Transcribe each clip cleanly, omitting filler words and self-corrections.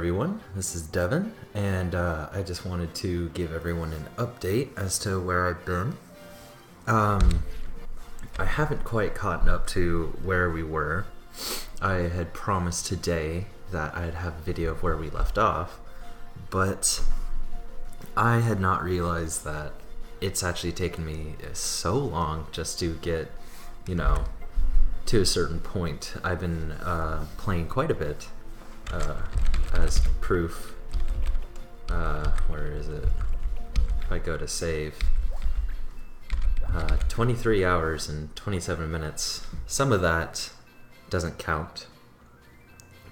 everyone, this is Devin, and I just wanted to give everyone an update as to where I've been. I haven't quite caught up to where we were. I had promised today that I'd have a video of where we left off, but I had not realized that it's actually taken me so long just to get, to a certain point. I've been playing quite a bit. As proof, where is it? If I go to save, 23 hours and 27 minutes. Some of that doesn't count,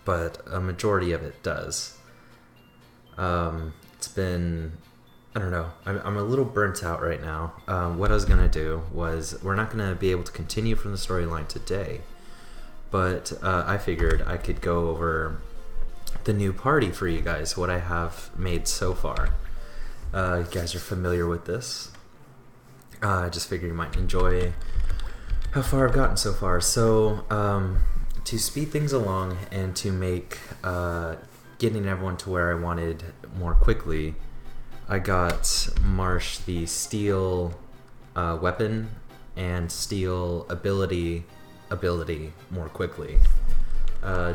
but a majority of it does. It's been, I don't know, I'm a little burnt out right now. What I was going to do was, we're not going to be able to continue from the storyline today, but I figured I could go over the new party for you guys, what I have made so far. You guys are familiar with this. I just figured you might enjoy how far I've gotten so far. So, to speed things along and to make getting everyone to where I wanted more quickly, I got Marsh the steel weapon and steel ability more quickly.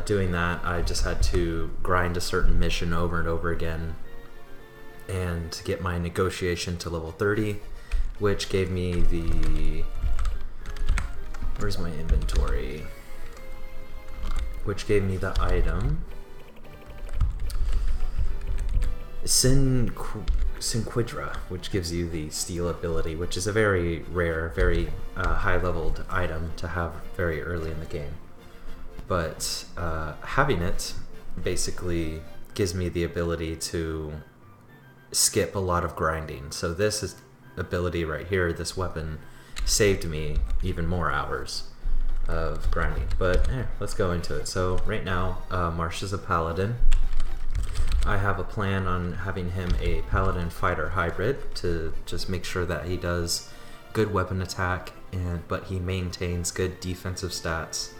Doing that, I just had to grind a certain mission over and over again and get my negotiation to level 30, which gave me the... Where's my inventory? Which gave me the item. Synquidra, which gives you the steel ability, which is a very rare, very high-leveled item to have very early in the game. But having it basically gives me the ability to skip a lot of grinding. So this ability right here, this weapon, saved me even more hours of grinding. But let's go into it. So right now, Marsh is a paladin. I have a plan on having him a paladin fighter hybrid to just make sure that he does good weapon attack, but he maintains good defensive stats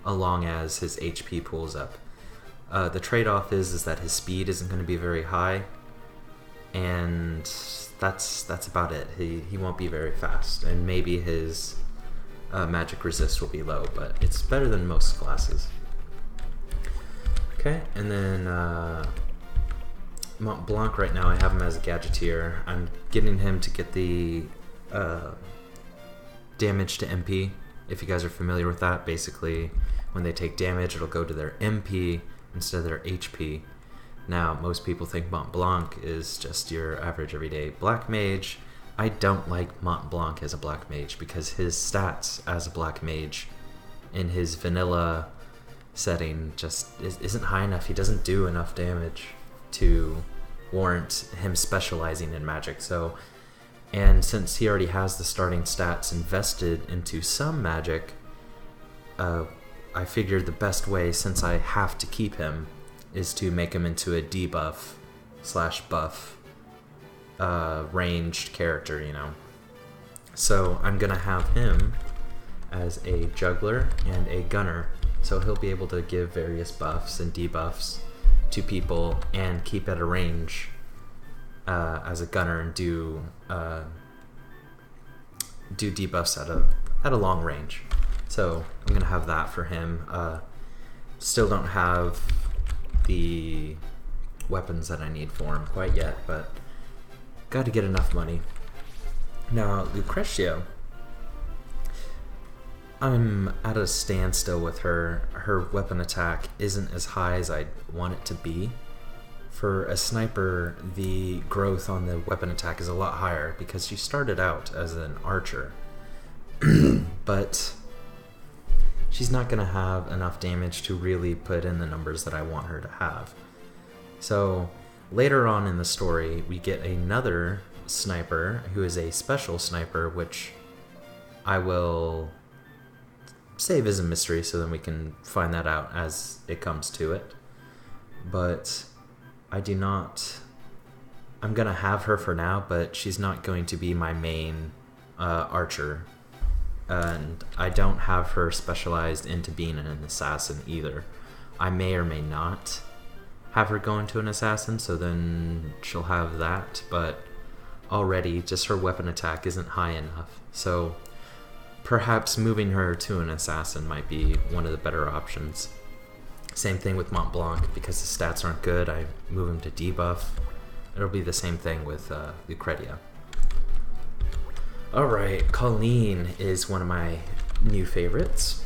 along as his HP pulls up. The trade-off is that his speed isn't going to be very high, and that's about it. He won't be very fast, and maybe his magic resist will be low, but it's better than most classes. Okay, and then Mont Blanc right now I have him as a gadgeteer. I'm getting him to get the damage to MP. If you guys are familiar with that, basically when they take damage, it'll go to their MP instead of their HP. Now, most people think Mont Blanc is just your average everyday black mage. I don't like Mont Blanc as a black mage because his stats as a black mage in his vanilla setting just isn't high enough. He doesn't do enough damage to warrant him specializing in magic. And since he already has the starting stats invested into some magic, I figured the best way, since I have to keep him, is to make him into a debuff / buff ranged character, So I'm gonna have him as a juggler and a gunner, so he'll be able to give various buffs and debuffs to people and keep at a range as a gunner and do debuffs at a long range. So I'm gonna have that for him. Still don't have the weapons that I need for him quite yet, but got to get enough money. Now Lucretia, I'm at a standstill with her. Her weapon attack isn't as high as I want it to be. For a sniper, the growth on the weapon attack is a lot higher because she started out as an archer. But she's not going to have enough damage to really put in the numbers that I want her to have. So later on in the story, we get another sniper who is a special sniper, which I will save as a mystery so then we can find that out as it comes to it. But I'm going to have her for now, but she's not going to be my main archer. And I don't have her specialized into being an assassin either. I may or may not have her go into an assassin, so then she'll have that, but already just her weapon attack isn't high enough. So perhaps moving her to an assassin might be one of the better options. Same thing with Mont Blanc, because the stats aren't good, I move him to debuff. It'll be the same thing with Lucretia. Alright, Colleen is one of my new favorites.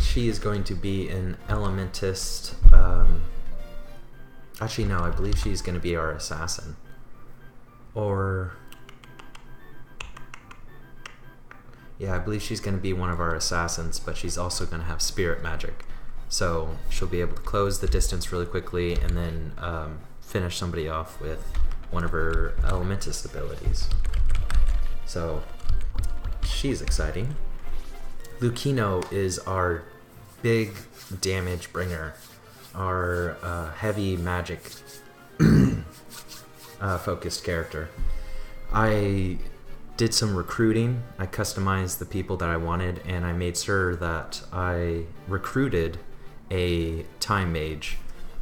She is going to be an Elementist. Actually, no, I believe she's going to be our assassin. Or... yeah, I believe she's going to be one of our assassins, but she's also going to have spirit magic. So she'll be able to close the distance really quickly and then finish somebody off with one of her Elementist abilities. So she's exciting. Lucino is our big damage bringer, our heavy magic focused character. I did some recruiting. I customized the people that I wanted, and I made sure that I recruited a time mage.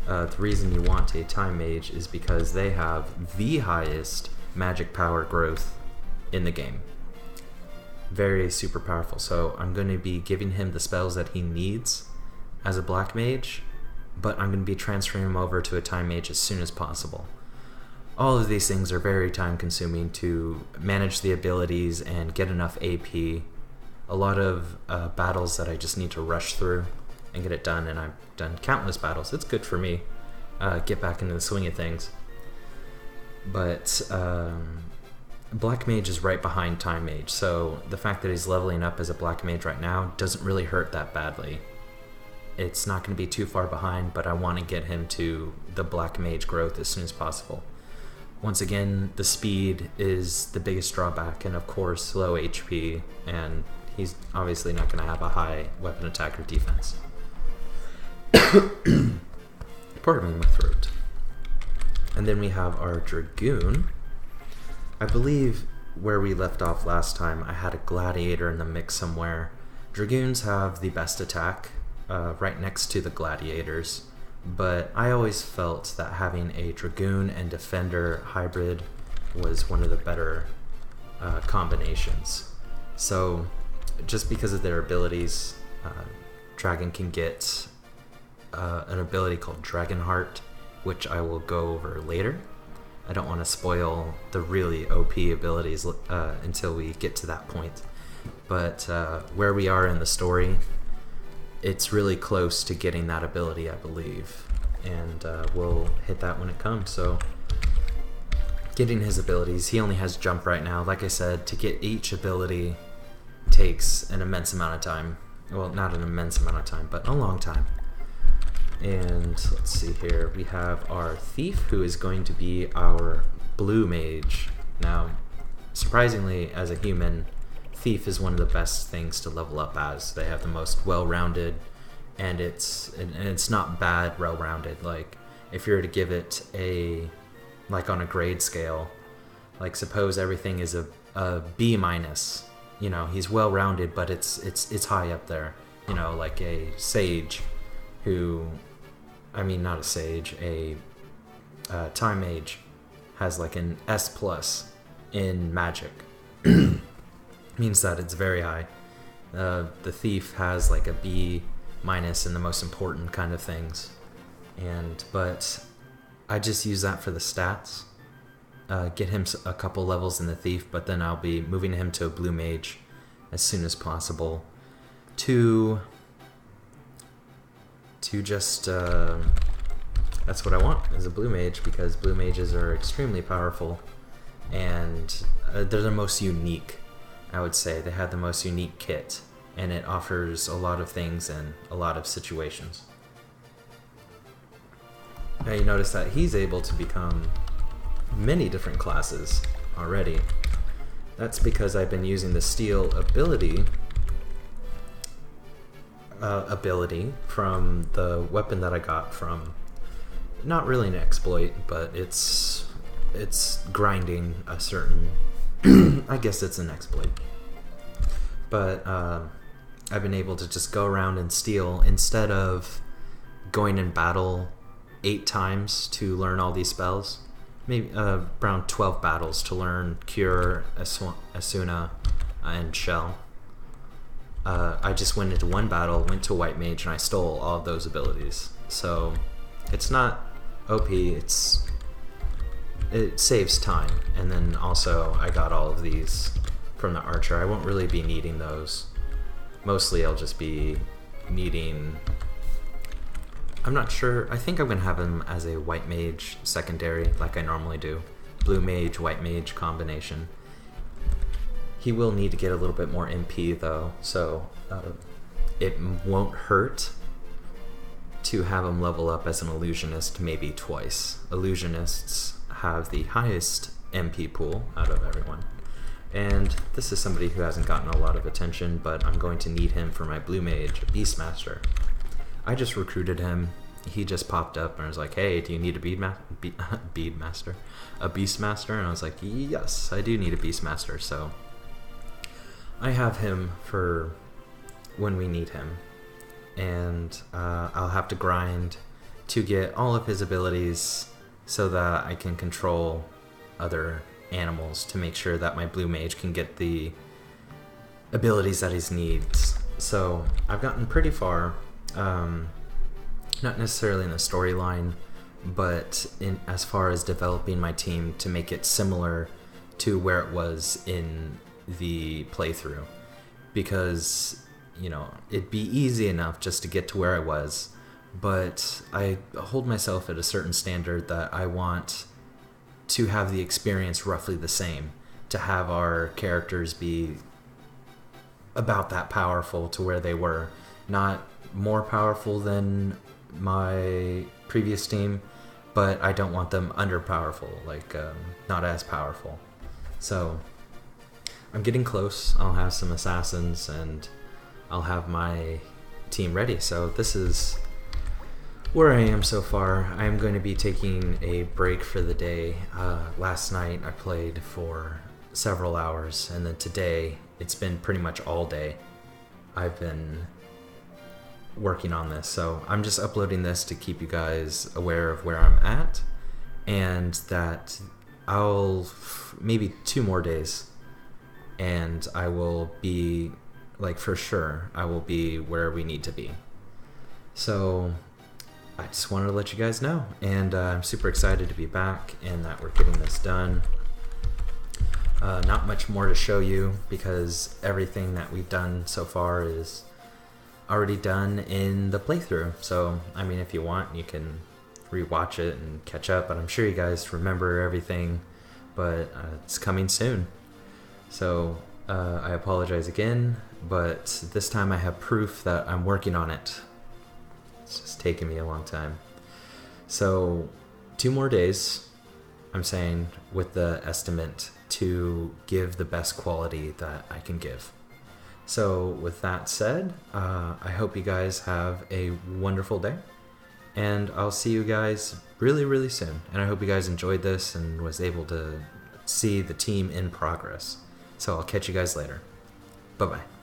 The reason you want a time mage is because they have the highest magic power growth in the game. Very super powerful. So I'm going to be giving him the spells that he needs as a black mage, but I'm going to be transferring him over to a time mage as soon as possible. All of these things are very time consuming to manage the abilities and get enough AP. A lot of battles that I just need to rush through and get it done, and I've done countless battles. It's good for me. Get back into the swing of things. But Black Mage is right behind Time Mage, so the fact that he's leveling up as a Black Mage right now doesn't really hurt that badly. It's not going to be too far behind, but I want to get him to the Black Mage growth as soon as possible. Once again, the speed is the biggest drawback, and of course low HP, and he's obviously not going to have a high weapon attack or defense. Pardon me, my throat. And then we have our Dragoon. I believe where we left off last time, I had a Gladiator in the mix somewhere. Dragoons have the best attack, right next to the Gladiators, but I always felt that having a Dragoon and Defender hybrid was one of the better combinations. So just because of their abilities, Dragon can get an ability called Dragonheart, which I will go over later. I don't want to spoil the really OP abilities until we get to that point. But where we are in the story, it's really close to getting that ability, I believe. And we'll hit that when it comes. So getting his abilities, he only has jump right now. Like I said, to get each ability takes an immense amount of time. Well, not an immense amount of time, but a long time. And let's see here, we have our Thief, who is going to be our blue mage. Now, surprisingly, as a human, Thief is one of the best things to level up as. They have the most well-rounded, and it's not bad well-rounded. Like, if you were to give it a, like on a grade scale, like suppose everything is a B minus, you know, he's well-rounded, but it's high up there. You know, like a Sage, who, I mean, not a Sage, a Time Mage has like an S plus in magic. Means that it's very high. The Thief has like a B minus in the most important kind of things, but I just use that for the stats. Get him a couple levels in the Thief, but then I'll be moving him to a blue mage as soon as possible to just that's what I want, is a blue mage, because blue mages are extremely powerful, and they're the most unique. I would say they have the most unique kit, and it offers a lot of things in a lot of situations. Now you notice that he's able to become many different classes already. That's because I've been using the Steel ability from the weapon that I got from, not really an exploit, but it's grinding a certain I guess it's an exploit. But I've been able to just go around and steal instead of going in battle 8 times to learn all these spells. Maybe around 12 battles to learn Cure, Asuna, and Shell. I just went into one battle, went to White Mage, and I stole all of those abilities. So it's not OP, it saves time. And then also I got all of these from the Archer. I won't really be needing those. Mostly I'll just be needing... I'm not sure. I think I'm going to have him as a White Mage secondary like I normally do. Blue Mage, White Mage combination. He will need to get a little bit more MP though, so it won't hurt to have him level up as an Illusionist maybe twice. Illusionists have the highest MP pool out of everyone. And this is somebody who hasn't gotten a lot of attention, but I'm going to need him for my Blue Mage, Beastmaster. I just recruited him. He just popped up and was like, hey, do you need a Beastmaster? A Beastmaster? And I was like, yes, I do need a Beastmaster. So I have him for when we need him. And I'll have to grind to get all of his abilities so that I can control other animals to make sure that my Blue Mage can get the abilities that he needs. So I've gotten pretty far. Not necessarily in the storyline, but in as far as developing my team to make it similar to where it was in the playthrough, because you know it'd be easy enough just to get to where I was, but I hold myself at a certain standard that I want to have the experience roughly the same, to have our characters be about that powerful to where they were, not more powerful than my previous team, but I don't want them under powerful, like not as powerful. So I'm getting close. I'll have some assassins and I'll have my team ready. So this is where I am so far. I'm going to be taking a break for the day. Last night I played for several hours, and then today it's been pretty much all day I've been working on this. So I'm just uploading this to keep you guys aware of where I'm at, and that I'll maybe 2 more days and I will be, like, for sure I will be where we need to be. So I just wanted to let you guys know, and I'm super excited to be back and that we're getting this done. Not much more to show you because everything that we've done so far is already done in the playthrough. So I mean, if you want, you can rewatch it and catch up, but I'm sure you guys remember everything, but it's coming soon. So I apologize again, but this time I have proof that I'm working on it. It's just taking me a long time. So 2 more days, I'm saying, with the estimate to give the best quality that I can give. So with that said, I hope you guys have a wonderful day, and I'll see you guys really, really soon. And I hope you guys enjoyed this and was able to see the team in progress. So I'll catch you guys later. Bye-bye.